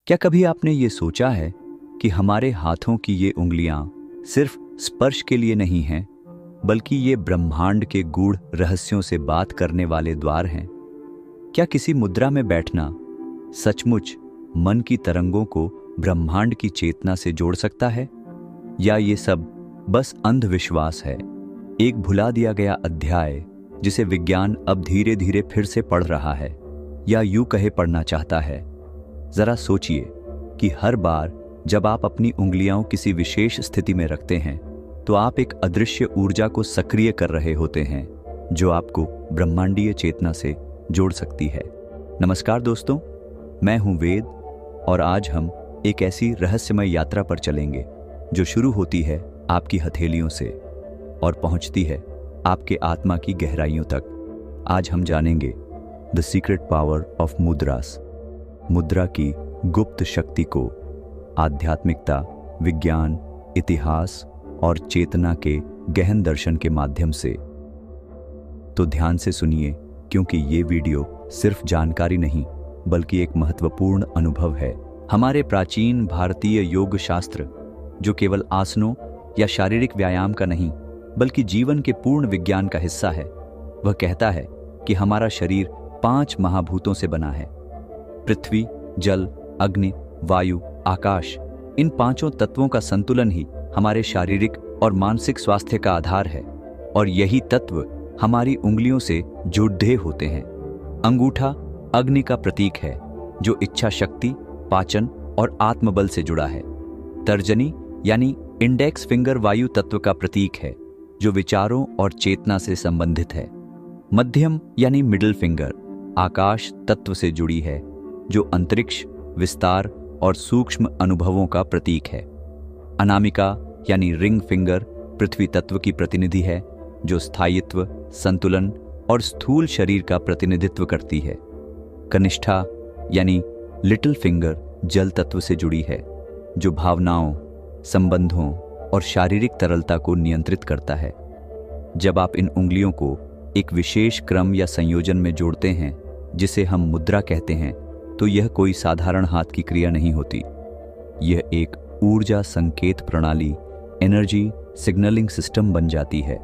क्या कभी आपने ये सोचा है कि हमारे हाथों की ये उंगलियां सिर्फ स्पर्श के लिए नहीं हैं, बल्कि ये ब्रह्मांड के गूढ़ रहस्यों से बात करने वाले द्वार हैं? क्या किसी मुद्रा में बैठना सचमुच मन की तरंगों को ब्रह्मांड की चेतना से जोड़ सकता है, या ये सब बस अंधविश्वास है, एक भुला दिया गया अध्याय जिसे विज्ञान अब धीरे धीरे फिर से पढ़ रहा है, या यूं कहे पढ़ना चाहता है? जरा सोचिए कि हर बार जब आप अपनी उंगलियां किसी विशेष स्थिति में रखते हैं तो आप एक अदृश्य ऊर्जा को सक्रिय कर रहे होते हैं जो आपको ब्रह्मांडीय चेतना से जोड़ सकती है। नमस्कार दोस्तों, मैं हूं वेद और आज हम एक ऐसी रहस्यमय यात्रा पर चलेंगे जो शुरू होती है आपकी हथेलियों से और पहुंचती है आपके आत्मा की गहराइयों तक। आज हम जानेंगे द सीक्रेट पावर ऑफ मुद्रास, मुद्रा की गुप्त शक्ति को आध्यात्मिकता, विज्ञान, इतिहास और चेतना के गहन दर्शन के माध्यम से। तो ध्यान से सुनिए, क्योंकि ये वीडियो सिर्फ जानकारी नहीं बल्कि एक महत्वपूर्ण अनुभव है। हमारे प्राचीन भारतीय योग शास्त्र, जो केवल आसनों या शारीरिक व्यायाम का नहीं बल्कि जीवन के पूर्ण विज्ञान का हिस्सा है, वह कहता है कि हमारा शरीर 5 महाभूतों से बना है। पृथ्वी, जल, अग्नि, वायु, आकाश। इन 5 तत्वों का संतुलन ही हमारे शारीरिक और मानसिक स्वास्थ्य का आधार है, और यही तत्व हमारी उंगलियों से जुड़े होते हैं। अंगूठा अग्नि का प्रतीक है, जो इच्छा शक्ति, पाचन और आत्मबल से जुड़ा है। तर्जनी यानी इंडेक्स फिंगर वायु तत्व का प्रतीक है, जो विचारों और चेतना से संबंधित है। मध्यम यानी मिडिल फिंगर आकाश तत्व से जुड़ी है, जो अंतरिक्ष, विस्तार और सूक्ष्म अनुभवों का प्रतीक है। अनामिका यानी रिंग फिंगर पृथ्वी तत्व की प्रतिनिधि है, जो स्थायित्व, संतुलन और स्थूल शरीर का प्रतिनिधित्व करती है। कनिष्ठा यानी लिटिल फिंगर जल तत्व से जुड़ी है, जो भावनाओं, संबंधों और शारीरिक तरलता को नियंत्रित करता है। जब आप इन उंगलियों को एक विशेष क्रम या संयोजन में जोड़ते हैं, जिसे हम मुद्रा कहते हैं, तो यह कोई साधारण हाथ की क्रिया नहीं होती। यह एक ऊर्जा संकेत प्रणाली, एनर्जी सिग्नलिंग सिस्टम बन जाती है,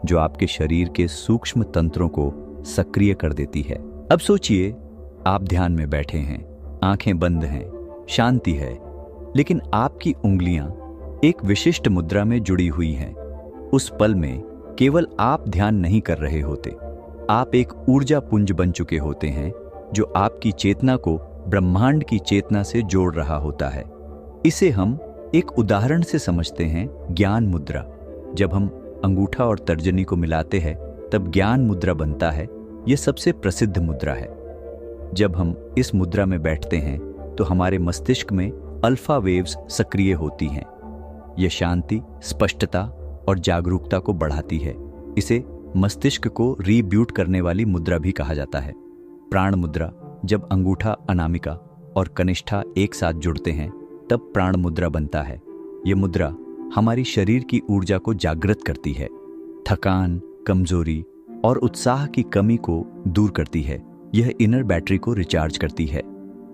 जो आपके शरीर के सूक्ष्म तंत्रों को सक्रिय कर देती है। अब सोचिए, आप ध्यान में बैठे हैं, आंखें बंद हैं, शांति है, लेकिन आपकी उंगलियां एक विशिष्ट मुद्रा में जुड़ी हुई हैं। उस पल में केवल आप ध्यान नहीं कर रहे होते, आप एक ऊर्जा पुंज बन चुके होते हैं, जो आपकी चेतना को ब्रह्मांड की चेतना से जोड़ रहा होता है। इसे हम एक उदाहरण से समझते हैं, ज्ञान मुद्रा। जब हम अंगूठा और तर्जनी को मिलाते हैं तब ज्ञान मुद्रा बनता है। यह सबसे प्रसिद्ध मुद्रा है। जब हम इस मुद्रा में बैठते हैं तो हमारे मस्तिष्क में अल्फा वेव्स सक्रिय होती हैं। यह शांति, स्पष्टता और जागरूकता को बढ़ाती है। इसे मस्तिष्क को रीब्यूट करने वाली मुद्रा भी कहा जाता है। प्राण मुद्रा, जब अंगूठा, अनामिका और कनिष्ठा एक साथ जुड़ते हैं तब प्राण मुद्रा बनता है। यह मुद्रा हमारी शरीर की ऊर्जा को जागृत करती है, थकान, कमजोरी और उत्साह की कमी को दूर करती है। यह इनर बैटरी को रिचार्ज करती है।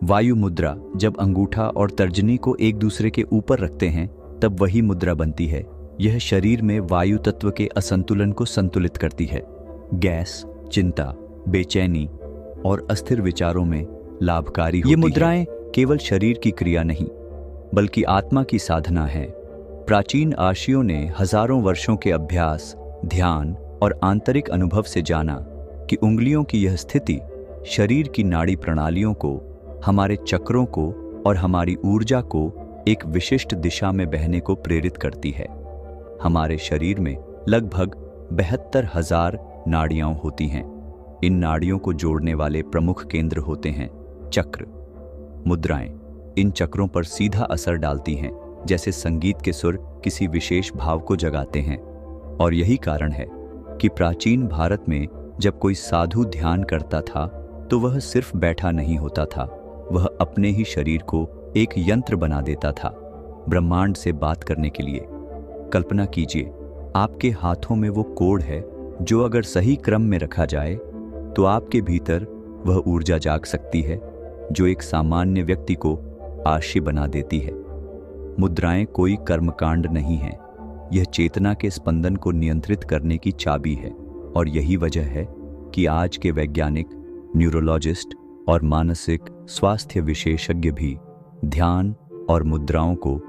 वायु मुद्रा, जब अंगूठा और तर्जनी को एक दूसरे के ऊपर रखते हैं तब वही मुद्रा बनती है। यह शरीर में वायु तत्व के असंतुलन को संतुलित करती है। गैस, चिंता, बेचैनी और अस्थिर विचारों में लाभकारी होती है। ये मुद्राएं केवल शरीर की क्रिया नहीं बल्कि आत्मा की साधना है। प्राचीन आर्षियों ने हजारों वर्षों के अभ्यास, ध्यान और आंतरिक अनुभव से जाना कि उंगलियों की यह स्थिति शरीर की नाड़ी प्रणालियों को, हमारे चक्रों को और हमारी ऊर्जा को एक विशिष्ट दिशा में बहने को प्रेरित करती है। हमारे शरीर में लगभग 72,000 नाड़ियां होती हैं। इन नाड़ियों को जोड़ने वाले प्रमुख केंद्र होते हैं चक्र। मुद्राएं इन चक्रों पर सीधा असर डालती हैं, जैसे संगीत के सुर किसी विशेष भाव को जगाते हैं। और यही कारण है कि प्राचीन भारत में जब कोई साधु ध्यान करता था तो वह सिर्फ बैठा नहीं होता था, वह अपने ही शरीर को एक यंत्र बना देता था ब्रह्मांड से बात करने के लिए। कल्पना कीजिए, आपके हाथों में वो कोड है जो अगर सही क्रम में रखा जाए तो आपके भीतर वह ऊर्जा जाग सकती है जो एक सामान्य व्यक्ति को आशी बना देती है। मुद्राएं कोई कर्मकांड नहीं है, यह चेतना के स्पंदन को नियंत्रित करने की चाबी है। और यही वजह है कि आज के वैज्ञानिक, न्यूरोलॉजिस्ट और मानसिक स्वास्थ्य विशेषज्ञ भी ध्यान और मुद्राओं को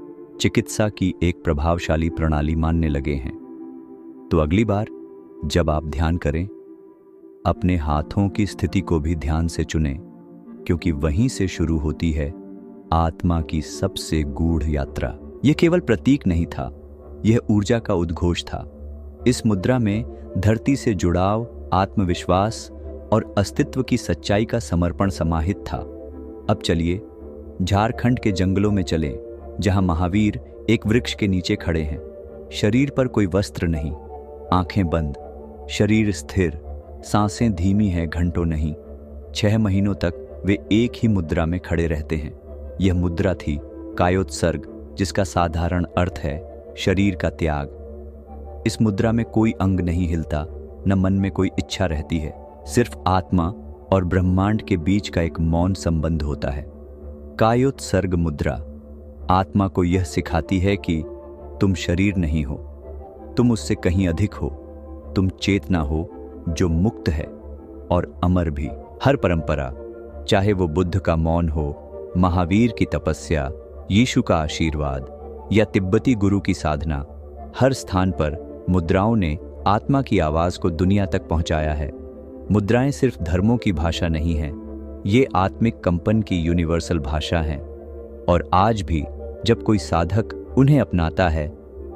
चिकित्सा की एक प्रभावशाली प्रणाली मानने लगे हैं। तो अगली बार जब आप ध्यान करें, अपने हाथों की स्थिति को भी ध्यान से चुनें, क्योंकि वहीं से शुरू होती है आत्मा की सबसे गूढ़ यात्रा। यह केवल प्रतीक नहीं था, यह ऊर्जा का उद्घोष था। इस मुद्रा में धरती से जुड़ाव, आत्मविश्वास और अस्तित्व की सच्चाई का समर्पण समाहित था। अब चलिए झारखंड के जंगलों में चलें, जहां महावीर एक वृक्ष के नीचे खड़े हैं। शरीर पर कोई वस्त्र नहीं, आंखें बंद, शरीर स्थिर, सांसें धीमी हैं, घंटों नहीं। 6 महीनों तक वे एक ही मुद्रा में खड़े रहते हैं। यह मुद्रा थी कायोत्सर्ग, जिसका साधारण अर्थ है शरीर का त्याग। इस मुद्रा में कोई अंग नहीं हिलता, न मन में कोई इच्छा रहती है। सिर्फ आत्मा और ब्रह्मांड के बीच का एक मौन संबंध होता है। कायोत्सर्ग मुद्रा आत्मा को यह सिखाती है कि तुम शरीर नहीं हो, तुम उससे कहीं अधिक हो। तुम चेतना हो जो मुक्त है और अमर भी। हर परंपरा, चाहे वो बुद्ध का मौन हो, महावीर की तपस्या, यीशु का आशीर्वाद या तिब्बती गुरु की साधना, हर स्थान पर मुद्राओं ने आत्मा की आवाज को दुनिया तक पहुंचाया है। मुद्राएं सिर्फ धर्मों की भाषा नहीं हैं, ये आत्मिक कंपन की यूनिवर्सल भाषा हैं। और आज भी जब कोई साधक उन्हें अपनाता है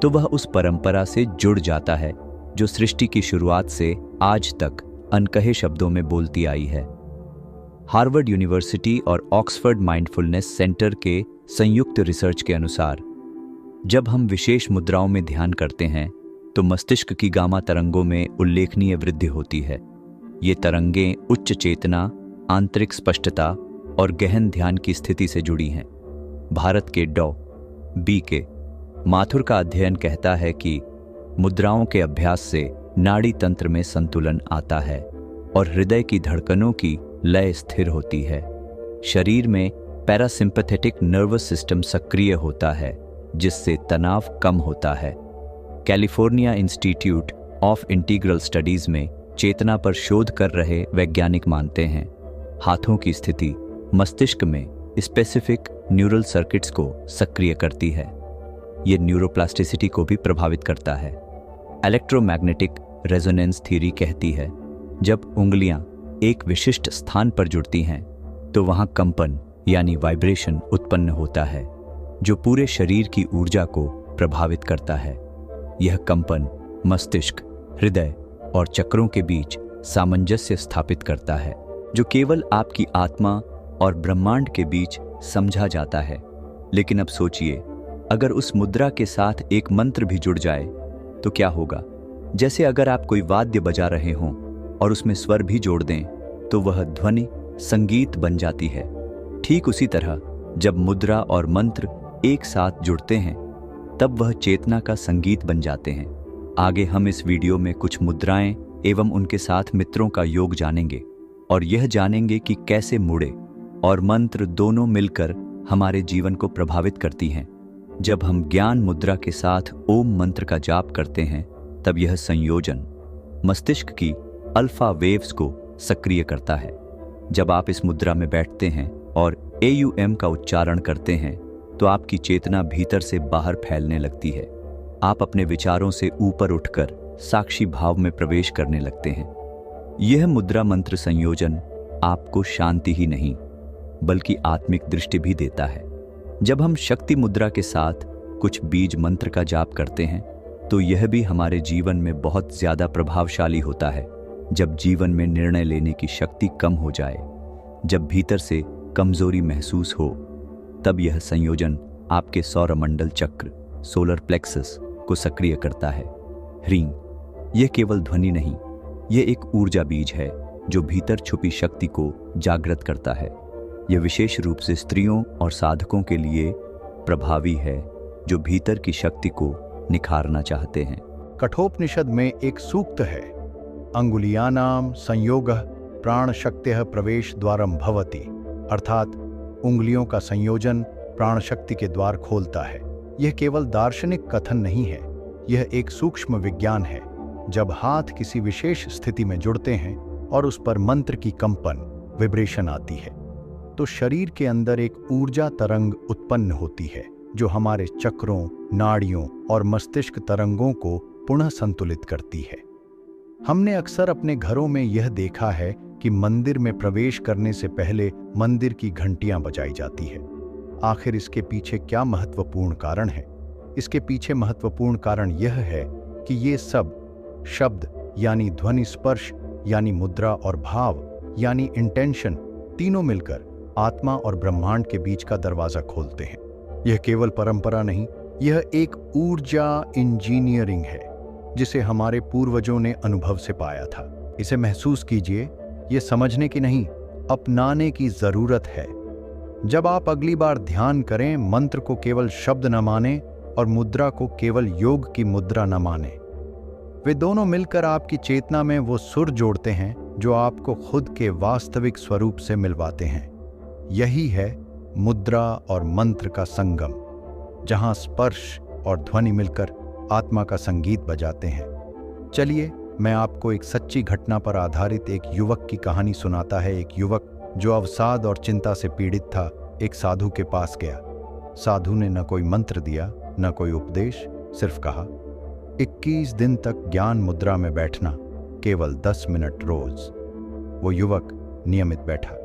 तो वह उस परंपरा से जुड़ जाता है जो सृष्टि की शुरुआत से आज तक अनकहे शब्दों में बोलती आई है। हार्वर्ड यूनिवर्सिटी और ऑक्सफोर्ड माइंडफुलनेस सेंटर के संयुक्त रिसर्च के अनुसार, जब हम विशेष मुद्राओं में ध्यान करते हैं तो मस्तिष्क की गामा तरंगों में उल्लेखनीय वृद्धि होती है। ये तरंगें उच्च चेतना, आंतरिक स्पष्टता और गहन ध्यान की स्थिति से जुड़ी हैं। भारत के B.K. माथुर का अध्ययन कहता है कि मुद्राओं के अभ्यास से नाड़ी तंत्र में संतुलन आता है और हृदय की धड़कनों की लय स्थिर होती है। शरीर में पैरासिम्पैथेटिक नर्वस सिस्टम सक्रिय होता है, जिससे तनाव कम होता है। California institute of integral studies में चेतना पर शोध कर रहे वैज्ञानिक मानते हैं हाथों की स्थिति मस्तिष्क में स्पेसिफिक न्यूरल सर्किट्स को सक्रिय करती है। यह न्यूरोप्लास्टिसिटी को भी प्रभावित करता है। इलेक्ट्रोमैग्नेटिक रेजोनेंस थ्योरी कहती है, जब उंगलियां एक विशिष्ट स्थान पर जुड़ती हैं तो वहां कंपन यानी वाइब्रेशन उत्पन्न होता है, जो पूरे शरीर की ऊर्जा को प्रभावित करता है। यह कंपन मस्तिष्क, हृदय और चक्रों के बीच सामंजस्य स्थापित करता है, जो केवल आपकी आत्मा और ब्रह्मांड के बीच समझा जाता है। लेकिन अब सोचिए, अगर उस मुद्रा के साथ एक मंत्र भी जुड़ जाए तो क्या होगा? जैसे अगर आप कोई वाद्य बजा रहे हों और उसमें स्वर भी जोड़ दें तो वह ध्वनि संगीत बन जाती है। ठीक उसी तरह जब मुद्रा और मंत्र एक साथ जुड़ते हैं तब वह चेतना का संगीत बन जाते हैं। आगे हम इस वीडियो में कुछ मुद्राएं एवं उनके साथ मित्रों का योग जानेंगे और यह जानेंगे कि कैसे मुड़े और मंत्र दोनों मिलकर हमारे जीवन को प्रभावित करती हैं। जब हम ज्ञान मुद्रा के साथ ओम मंत्र का जाप करते हैं तब यह संयोजन मस्तिष्क की अल्फा वेव्स को सक्रिय करता है। जब आप इस मुद्रा में बैठते हैं और AUM का उच्चारण करते हैं तो आपकी चेतना भीतर से बाहर फैलने लगती है। आप अपने विचारों से ऊपर उठकर साक्षी भाव में प्रवेश करने लगते हैं। यह मुद्रा मंत्र संयोजन आपको शांति ही नहीं बल्कि आत्मिक दृष्टि भी देता है। जब हम शक्ति मुद्रा के साथ कुछ बीज मंत्र का जाप करते हैं तो यह भी हमारे जीवन में बहुत ज्यादा प्रभावशाली होता है। जब जीवन में निर्णय लेने की शक्ति कम हो जाए, जब भीतर से कमजोरी महसूस हो, तब यह संयोजन आपके सौरमंडल चक्र सोलर प्लेक्सस को सक्रिय करता है। ह्रीं, यह केवल ध्वनि नहीं, यह एक ऊर्जा बीज है जो भीतर छुपी शक्ति को जागृत करता है। यह विशेष रूप से स्त्रियों और साधकों के लिए प्रभावी है जो भीतर की शक्ति को निखारना चाहते हैं। कठोपनिषद में एक सूक्त है, अंगुलियानाम संयोगः प्राण शक्त्यः प्रवेश द्वारम भवति, अर्थात उंगलियों का संयोजन प्राण शक्ति के द्वार खोलता है। यह केवल दार्शनिक कथन नहीं है, यह एक सूक्ष्म विज्ञान है। जब हाथ किसी विशेष स्थिति में जुड़ते हैं और उस पर मंत्र की कंपन विब्रेशन आती है, तो शरीर के अंदर एक ऊर्जा तरंग उत्पन्न होती है जो हमारे चक्रों, नाड़ियों और मस्तिष्क तरंगों को पुनः संतुलित करती है। हमने अक्सर अपने घरों में यह देखा है कि मंदिर में प्रवेश करने से पहले मंदिर की घंटियां बजाई जाती है। आखिर इसके पीछे क्या महत्वपूर्ण कारण है? इसके पीछे महत्वपूर्ण कारण यह है कि ये सब शब्द यानी ध्वनि, स्पर्श यानी मुद्रा और भाव यानी इंटेंशन, तीनों मिलकर आत्मा और ब्रह्मांड के बीच का दरवाजा खोलते हैं। यह केवल परंपरा नहीं, यह एक ऊर्जा इंजीनियरिंग है जिसे हमारे पूर्वजों ने अनुभव से पाया था। इसे महसूस कीजिए, यह समझने की नहीं, अपनाने की जरूरत है। जब आप अगली बार ध्यान करें, मंत्र को केवल शब्द न माने और मुद्रा को केवल योग की मुद्रा न माने। वे दोनों मिलकर आपकी चेतना में वो सुर जोड़ते हैं जो आपको खुद के वास्तविक स्वरूप से मिलवाते हैं। यही है मुद्रा और मंत्र का संगम, जहां स्पर्श और ध्वनि मिलकर आत्मा का संगीत बजाते हैं। चलिए, मैं आपको एक सच्ची घटना पर आधारित एक युवक की कहानी सुनाता है। एक युवक जो अवसाद और चिंता से पीड़ित था, एक साधु के पास गया। साधु ने न कोई मंत्र दिया, न कोई उपदेश, सिर्फ कहा, 21 दिन तक ज्ञान मुद्रा में बैठना, केवल 10 मिनट रोज। वो युवक नियमित बैठा।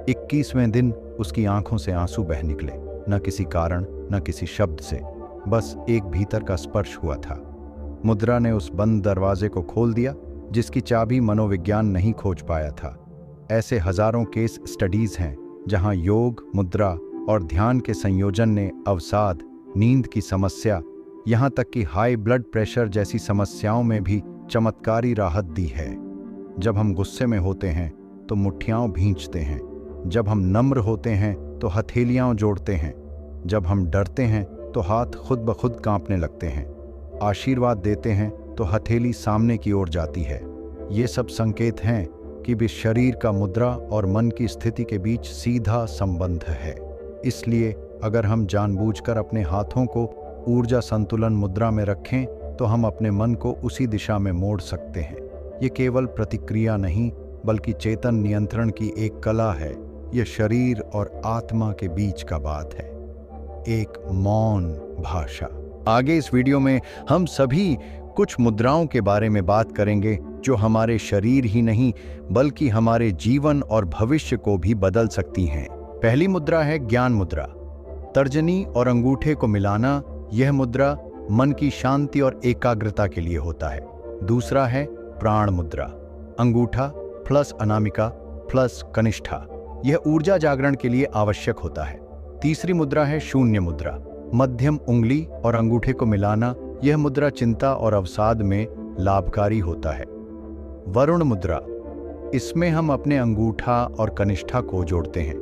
21वें दिन उसकी आंखों से आंसू बह निकले, न किसी कारण, न किसी शब्द से, बस एक भीतर का स्पर्श हुआ था। मुद्रा ने उस बंद दरवाजे को खोल दिया जिसकी चाबी मनोविज्ञान नहीं खोज पाया था। ऐसे हजारों केस स्टडीज हैं जहां योग, मुद्रा और ध्यान के संयोजन ने अवसाद, नींद की समस्या, यहां तक कि हाई ब्लड प्रेशर जैसी समस्याओं में भी चमत्कारी राहत दी है। जब हम गुस्से में होते हैं तो मुट्ठियां भींचते हैं, जब हम नम्र होते हैं तो हथेलियां जोड़ते हैं, जब हम डरते हैं तो हाथ खुद ब खुद कांपने लगते हैं, आशीर्वाद देते हैं तो हथेली सामने की ओर जाती है। ये सब संकेत हैं कि भी शरीर का मुद्रा और मन की स्थिति के बीच सीधा संबंध है। इसलिए अगर हम जानबूझकर अपने हाथों को ऊर्जा संतुलन मुद्रा में रखें तो हम अपने मन को उसी दिशा में मोड़ सकते हैं। ये केवल प्रतिक्रिया नहीं, बल्कि चेतन नियंत्रण की एक कला है। यह शरीर और आत्मा के बीच का बात है, एक मौन भाषा। आगे इस वीडियो में हम सभी कुछ मुद्राओं के बारे में बात करेंगे जो हमारे शरीर ही नहीं बल्कि हमारे जीवन और भविष्य को भी बदल सकती हैं। पहली मुद्रा है ज्ञान मुद्रा। तर्जनी और अंगूठे को मिलाना, यह मुद्रा मन की शांति और एकाग्रता के लिए होता है। दूसरा है प्राण मुद्रा। अंगूठा प्लस अनामिका प्लस कनिष्ठा, यह ऊर्जा जागरण के लिए आवश्यक होता है। तीसरी मुद्रा है शून्य मुद्रा। मध्यम उंगली और अंगूठे को मिलाना, यह मुद्रा चिंता और अवसाद में लाभकारी होता है। वरुण मुद्रा, इसमें हम अपने अंगूठा और कनिष्ठा को जोड़ते हैं।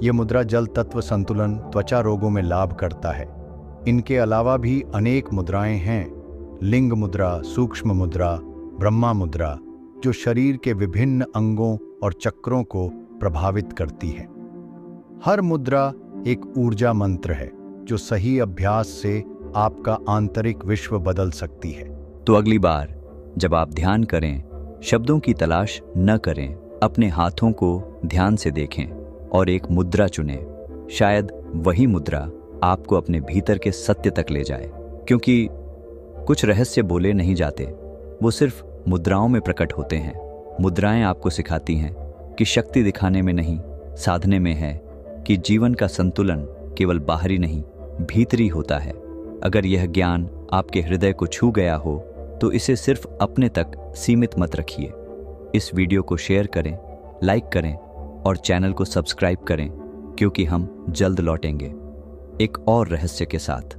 यह मुद्रा जल तत्व संतुलन, त्वचा रोगों में लाभ करता है। इनके अलावा भी अनेक मुद्राएं हैं, लिंग मुद्रा, सूक्ष्म मुद्रा, ब्रह्मा मुद्रा, जो शरीर के विभिन्न अंगों और चक्रों को प्रभावित करती है। हर मुद्रा एक ऊर्जा मंत्र है जो सही अभ्यास से आपका आंतरिक विश्व बदल सकती है। तो अगली बार जब आप ध्यान करें, शब्दों की तलाश न करें, अपने हाथों को ध्यान से देखें और एक मुद्रा चुनें। शायद वही मुद्रा आपको अपने भीतर के सत्य तक ले जाए, क्योंकि कुछ रहस्य बोले नहीं जाते, वो सिर्फ मुद्राओं में प्रकट होते हैं। मुद्राएं आपको सिखाती हैं कि शक्ति दिखाने में नहीं, साधने में है, कि जीवन का संतुलन केवल बाहरी नहीं, भीतरी होता है। अगर यह ज्ञान आपके हृदय को छू गया हो तो इसे सिर्फ अपने तक सीमित मत रखिए। इस वीडियो को शेयर करें, लाइक करें और चैनल को सब्सक्राइब करें, क्योंकि हम जल्द लौटेंगे एक और रहस्य के साथ।